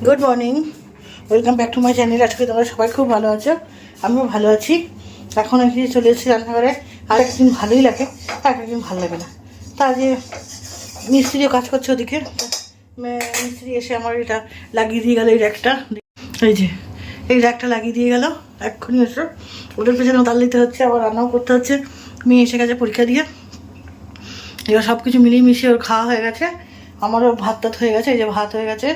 Good morning, welcome back to my channel. আজকে তোমরা সবাই খুব ভালো আছো, আমিও ভালো আছি। এখন আর কি চলে এসেছি রান্নাঘরে। আর একদিন ভালোই লাগে, আর একদিন ভালো লাগে না। তা যে মিস্ত্রিও কাজ করছে ওদিকে, মিস্ত্রি এসে আমার এটা লাগিয়ে দিয়ে গেল। এই র্যাকটা, এই যে এই র্যাকটা লাগিয়ে দিয়ে গেল এক্ষুনি এসে। ওদের পেছনে তাল দিতে হচ্ছে, আবার রান্নাও করতে হচ্ছে। মেয়ে এসে গেছে পরীক্ষা দিয়ে। এবার সব কিছু মিলিয়ে মিশিয়ে ওর খাওয়া হয়ে গেছে, আমারও ভাত টাত হয়ে গেছে। এই যে ভাত হয়ে গেছে,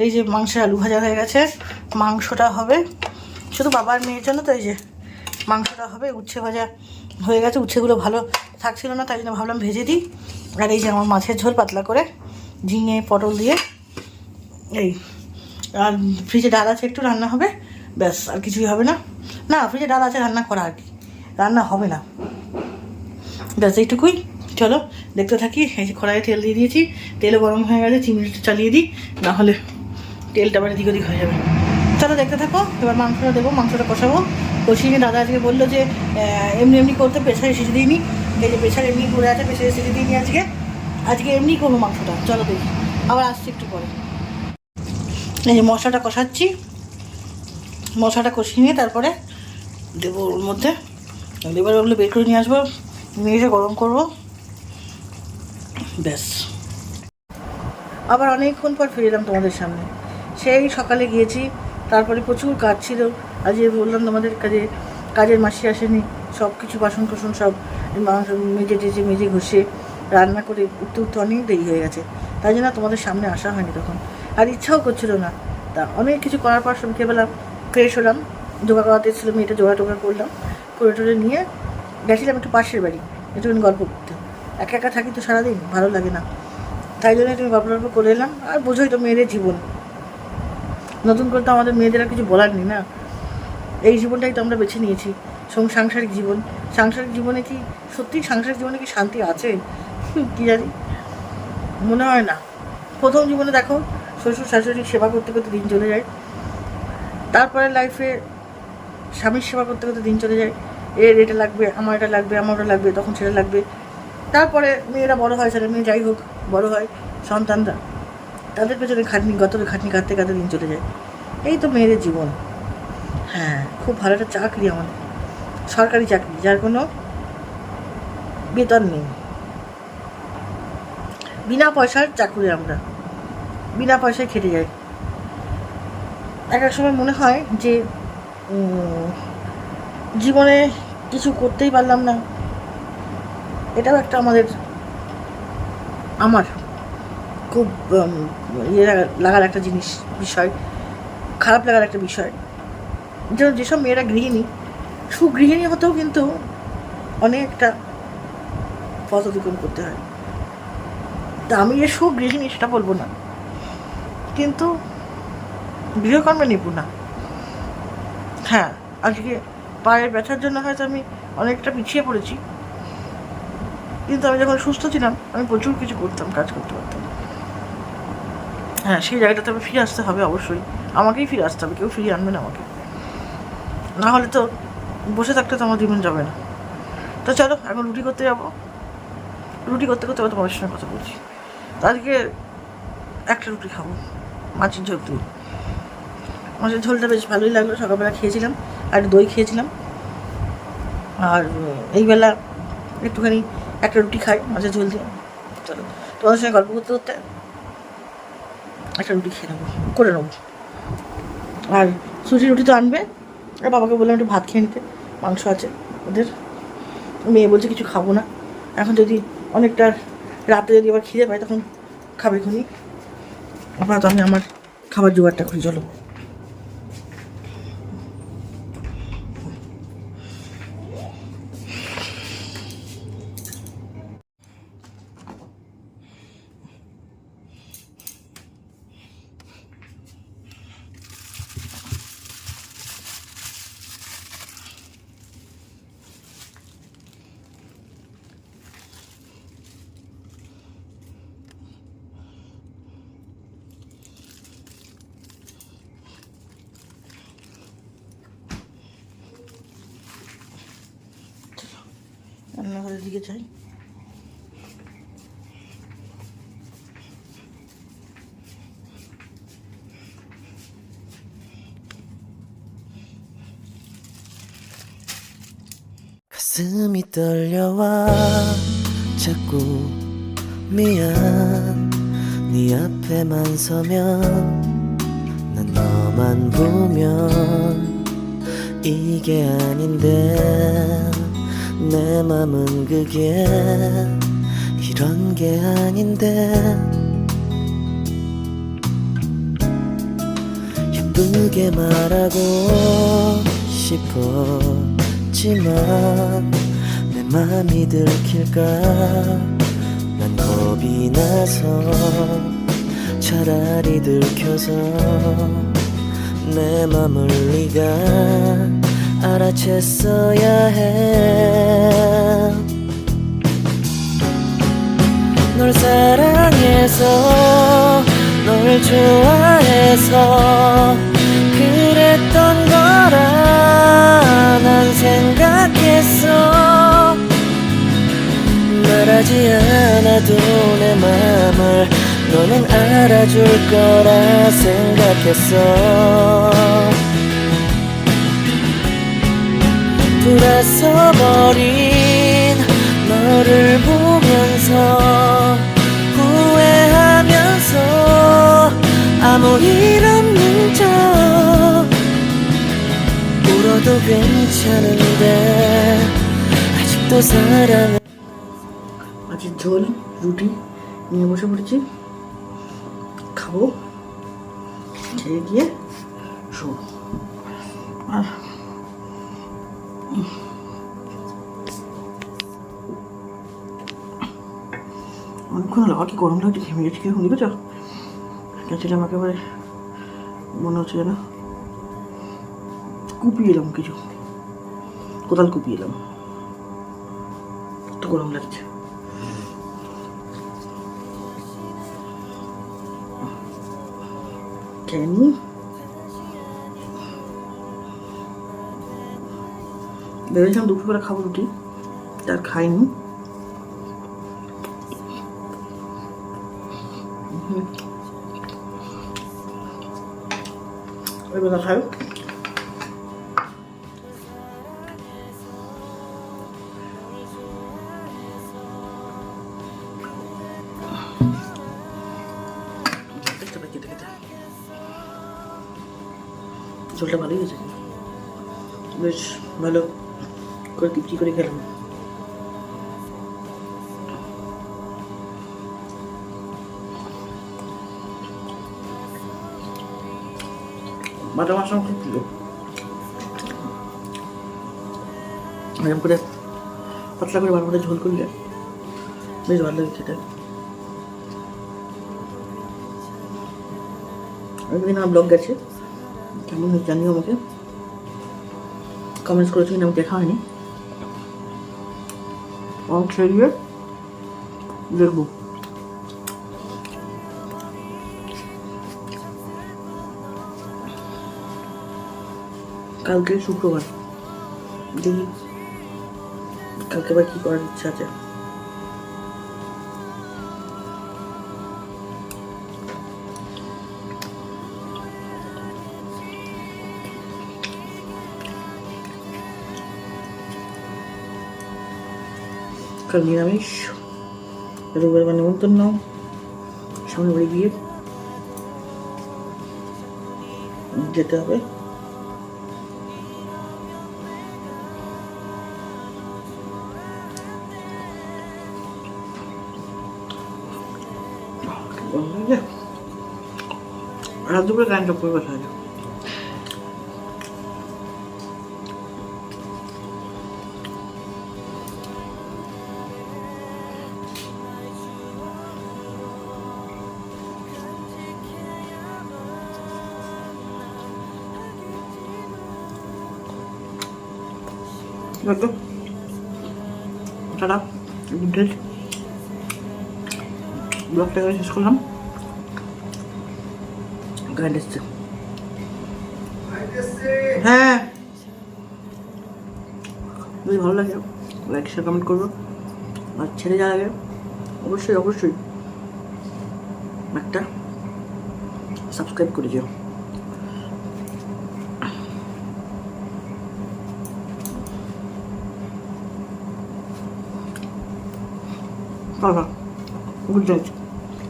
এই যে মাংসের আলু ভাজা হয়ে গেছে, মাংসটা হবে শুধু বাবার মেয়ের জন্য। তো এই যে মাংসটা হবে, উচ্ছে ভাজা হয়ে গেছে। উচ্ছেগুলো ভালো থাকছিল না, তাই জন্য ভাবলাম ভেজে দিই। আর এই যে আমার মাছের ঝোল পাতলা করে ঝিঙে পটল দিয়ে, এই আর ফ্রিজে ডাল আছে, একটু রান্না হবে, ব্যাস আর কিছুই হবে না। না, ফ্রিজে ডাল আছে, রান্না করা আর কি, রান্না হবে না, ব্যাস এইটুকুই। চলো দেখতে থাকি। এই যে কড়াইয়ে তেল দিয়ে দিয়েছি, তেলও গরম হয়ে গেছে, চিংড়িটা চালিয়ে দিই, নাহলে তেলটা আবার এদিক ওদিক হয়ে যাবে। চলো দেখতে থাকো। এবার মাংসটা দেবো, মাংসটা কষাবো। কষিয়ে নিয়ে দাদা আজকে বললো যে এমনি এমনি করতে, প্রেশারে সিটি দিইনি। এই যে প্রেশার এমনি পড়ে আছে, প্রেশারে সিটি দিইনি আজকে। আজকে এমনি করবো মাংসটা। চলো দেখি, আবার আসছি একটু পরে। এই যে মশলাটা কষাচ্ছি, মশলাটা কষিয়ে নিয়ে তারপরে দেবো ওর মধ্যে। এবার ওগুলো বের করে নিয়ে আসবো, নিয়ে এসে গরম করবো, ব্যাস। আবার অনেকক্ষণ পর ফিরে এলাম তোমাদের সামনে। সেই সকালে গিয়েছি, তারপরে প্রচুর কাজ ছিল। আজকে বললাম তোমাদের কাজের মাসি আসেনি, সব কিছু বাসন কোসন সব মাংস মেজে ঘষে রান্না করে উঠতে উঠতে অনেক দেরি হয়ে গেছে। তাই জন্য তোমাদের সামনে আসা হয়নি তখন, আর ইচ্ছাও করছিল না। তা অনেক কিছু করার পর সন্ধ্যেবেলা ফ্রেশ হলাম, জোগাড় করাতে এসেছিলাম, মেয়েটা জোগাড় করলাম, করে টোরে নিয়ে গেছিলাম একটু পাশের বাড়ি, একটুখানি গল্প করতে। একা একা থাকি তো সারাদিন, ভালো লাগে না, তাই জন্য তুমি গল্প করে এলাম। আর বোঝোই তো মেয়েদের জীবন, নতুন করে তো আমাদের মেয়েদের আর কিছু বলার নেই না। এই জীবনটাই তো আমরা বেছে নিয়েছি, সাংসারিক জীবন। সাংসারিক জীবনে কি সত্যিই সাংসারিক জীবনে কি শান্তি আছে? কী জানি, মনে হয় না। প্রথম জীবনে দেখো শ্বশুর শাশুড়ির সেবা করতে করতে দিন চলে যায়, তারপরে লাইফে স্বামীর সেবা করতে করতে দিন চলে যায়। এটা লাগবে, আমার এটা লাগবে, আমার ওটা লাগবে, তখন সেটা লাগবে। তারপরে মেয়েরা বড় হয়, ছেলে মেয়ে যাই হোক বড় হয়, সন্তানরা, তাদের পেছনে খাটনি কাটতে কাটতে দিন চলে যায়। এই তো মেয়েদের জীবন। হ্যাঁ, খুব ভালো একটা চাকরি আমাদের, সরকারি চাকরি, যার কোনো বেতন নেই, বিনা পয়সার চাকরি। আমরা বিনা পয়সায় খেটে যাই। এক এক সময় মনে হয় যে জীবনে কিছু করতেই পারলাম না। এটাও একটা আমার খুব লাগার একটা বিষয়, খারাপ লাগার একটা বিষয়। যেসব মেয়েরা গৃহিণী, সুগৃহিণী হতেও কিন্তু অনেকটা পথ অতিক্রম করতে হয়। তা আমি যে সুগৃহিণী সেটা বলবো না, কিন্তু গৃহকর্মে নিপুণা। হ্যাঁ, আজকে পায়ের ব্যথার জন্য হয়তো আমি অনেকটা পিছিয়ে পড়েছি, কিন্তু আমি যখন সুস্থ ছিলাম আমি প্রচুর কিছু করতাম, কাজ করতে পারতাম। হ্যাঁ, সেই জায়গাটাতে আমি ফিরে আসতে হবে, অবশ্যই আমাকেই ফিরে আসতে হবে, কেউ ফিরিয়ে আনবে না আমাকে। না হলে তো বসে থাকতে তো আমার জীবন যাবে না। তো চলো এখন রুটি করতে যাবো, রুটি করতে করতে আবার তোমার সঙ্গে কথা বলছি। আজকে একটা রুটি খাবো মাছের ঝোল দিয়ে। মাছের ঝোলটা বেশ ভালোই লাগলো, সকালবেলা খেয়েছিলাম, আর দই খেয়েছিলাম। আর এইবেলা একটুখানি একটা রুটি খাই মাছের ঝোল দিয়ে। চলো তোমাদের সঙ্গে গল্প করতে করতে একটা রুটি খেয়ে নেবো, করে নেবো। আর সুজি রুটি তো আনবে, আর বাবাকে বললাম একটু ভাত খেয়ে নিতে, মাংস আছে ওদের। মেয়ে বলছে কিছু খাবো না এখন, যদি অনেকটা রাতে যদি আবার খিদে পাই তখন খাবে খুনি। আবার তো আমি আমার খাবার জোগাড়টা করি, চলো। রান্নাঘরের দিকে যাই। 가슴이 떨려와 자꾸 미안 네 앞에만 서면 난 너만 보면 이게 아닌데 내 맘은 그게 이런 게 아닌데 예쁘게 말하고 싶었지만 내 맘이 들킬까 난 겁이 나서 차라리 들켜서 내 맘을 네가 알아챘어야 해 널 사랑해서 널 좋아해서 그랬던 거라 난 생각했어 말하지 않아도 내 맘을 너는 알아줄 거라 생각했어 돌아서버린 너를 보면서 후회하면서 아무 일 없는 척 울어도 괜찮은데 아직도 사랑을 আজ ঝোল রুটি নিয়ে বসে পড়েছি খাবো খেয়ে গিয়ে শো আর অনেকক্ষণ লাগা কি গরম লাগছে ঘেমে গেছি কিরকম দেখেছ গেছিলাম একেবারে মনে হচ্ছে যেন কুপিয়ে এলাম কিছু কোদাল কুপিয়ে এলাম একটু গরম লাগছে খেয়ে নি ভেবেছিলাম দুপুরবেলা খাবো রুটি তার খাইনি এবার খাই ঝোলটা ভালোই হয়েছে বেশ ভালো করে তৃপ্তি করে খেলাম বাটা মাছ আমার খুব প্রিয় এরকম করে পাতলা করে বারবার ঝোল করলে বেশ ভালো লাগে খেতে একদিন আমার ব্লগ গেছে কেমন হয়েছে জানিও আমাকে কমেন্টস করেছো কিনা আমি দেখা হয়নি ছেড়ে দিয়ে দেখবো কালকে শুক্রবার দেখি কালকে আবার কি করার ইচ্ছা আছে কাল নিরামিষ রবিবার নেমন্তন্ন সামনে বাড়ি গিয়ে যেতে হবে রাত দুপুরে কারেন্ট অফ করে বসা আছে দেখো টাটা গুড ডে ব্লগটা শেষ করলাম কারেন্ট এসছে হ্যাঁ যদি ভালো লাগে লাইক শেয়ার কমেন্ট করবো আর ছেড়ে যাওয়ার আগে অবশ্যই অবশ্যই একটা সাবস্ক্রাইব করে দিও টাটা, গুড নাইট।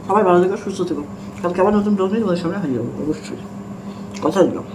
সবাই ভালো থেকো, সুস্থ থেকো। কালকে আবার নতুন ব্লগ নিয়ে তোমাদের সামনে হাজির হবো অবশ্যই, কথা দিলাম।